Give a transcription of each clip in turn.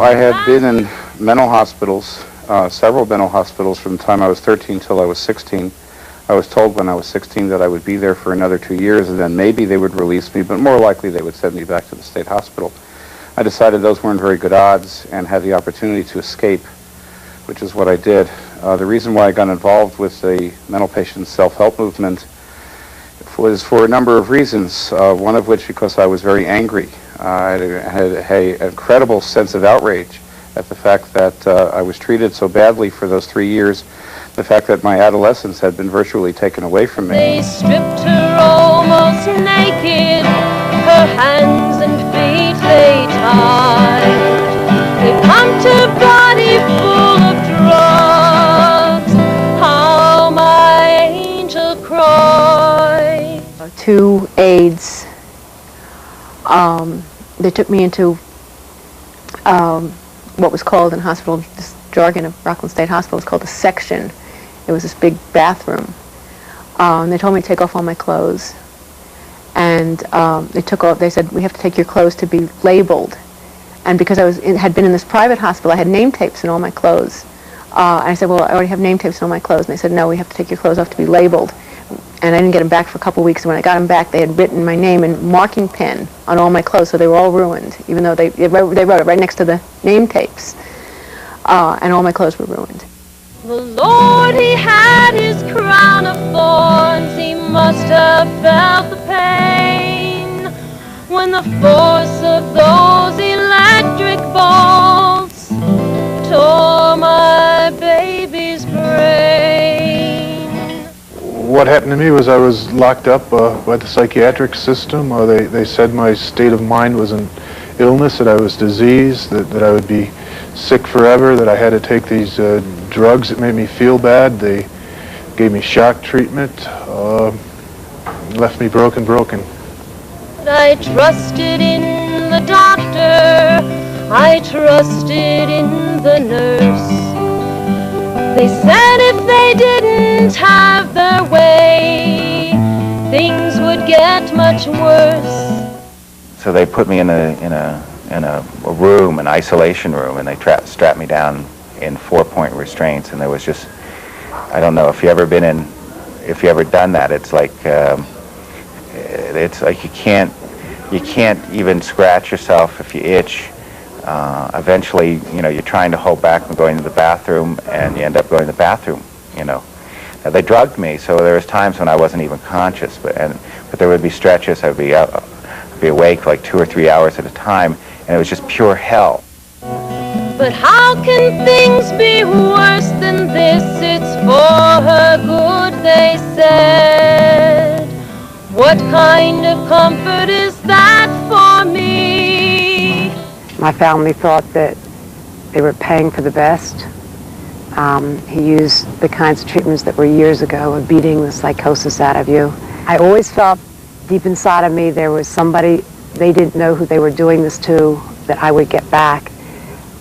I had been in mental hospitals, several mental hospitals from the time I was 13 till I was 16. I was told when I was 16 that I would be there for another 2 years and then maybe they would release me, but more likely they would send me back to the state hospital. I decided those weren't very good odds and had the opportunity to escape, which is what I did. The reason why I got involved with the mental patient self-help movement was for a number of reasons, one of which because I was very angry. I had an incredible sense of outrage at the fact that I was treated so badly for those 3 years, the fact that my adolescence had been virtually taken away from me. They stripped her almost naked, her hands and feet they tied. They pumped her body full of drugs, how my angel cried. 2 aides, they took me into what was called in hospital, this jargon of Rockland State Hospital, was called a section. It was this big bathroom. They told me to take off all my clothes. And they said, we have to take your clothes to be labeled. And because I had been in this private hospital, I had name tapes in all my clothes. And I said, well, I already have name tapes in all my clothes. And they said, no, we have to take your clothes off to be labeled. And I didn't get them back for a couple of weeks. And when I got them back, they had written my name in marking pen on all my clothes, so they were all ruined, even though they wrote it right next to the name tapes. And all my clothes were ruined. The Lord, he had his crown of thorns. He must have felt the pain when the force of those electric bolts tore my baby's brain. What happened to me was I was locked up by the psychiatric system. They said my state of mind was an illness, that I was diseased, that I would be sick forever, that I had to take these drugs that made me feel bad. They gave me shock treatment, left me broken. I trusted in the doctor, I trusted in the nurse. They said if they didn't have their way, things would get much worse. So they put me in a room, an isolation room, and they strapped me down in 4-point restraints. And there was just, I don't know if you ever done that. It's like you can't even scratch yourself if you itch. Eventually, you're trying to hold back from going to the bathroom, and you end up going to the bathroom. Now, they drugged me, so there was times when I wasn't even conscious, but there would be stretches. I'd be awake like 2 or 3 hours at a time, and it was just pure hell. But how can things be worse than this? It's for her good, they said. What kind of comfort is that for me? My family thought that they were paying for the best. He used the kinds of treatments that were years ago of beating the psychosis out of you. I always felt deep inside of me there was somebody they didn't know who they were doing this to, that I would get back,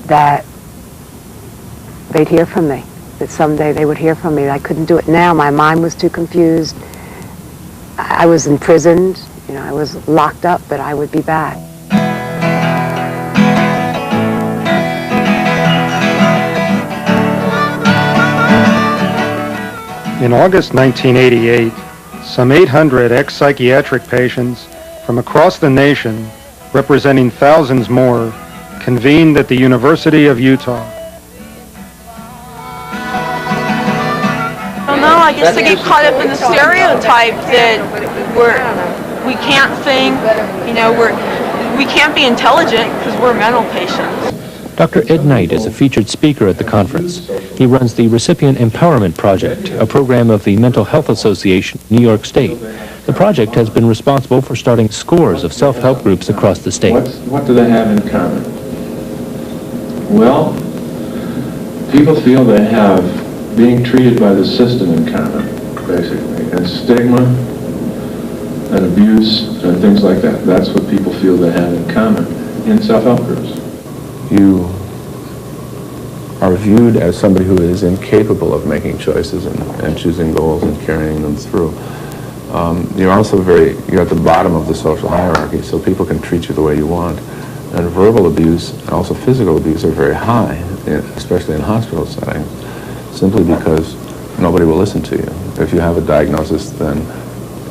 that they'd hear from me, that someday they would hear from me. I couldn't do it now. My mind was too confused. I was imprisoned, I was locked up, but I would be back. In August 1988, some 800 ex-psychiatric patients from across the nation, representing thousands more, convened at the University of Utah. I don't know, I guess they get caught up in the stereotype that we can't think, we can't be intelligent because we're mental patients. Dr. Ed Knight is a featured speaker at the conference. He runs the Recipient Empowerment Project, a program of the Mental Health Association, New York State. The project has been responsible for starting scores of self-help groups across the state. What do they have in common? Well, people feel they have being treated by the system in common, basically, and stigma and abuse and things like that. That's what people feel they have in common in self-help groups. You are viewed as somebody who is incapable of making choices and choosing goals and carrying them through. You're also you're at the bottom of the social hierarchy, so people can treat you the way you want. And verbal abuse and also physical abuse are very high, especially in hospital settings, simply because nobody will listen to you. If you have a diagnosis, then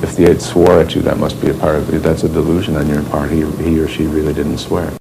if the aide swore at you, that must be a part of it. That's a delusion on your part. He or she really didn't swear.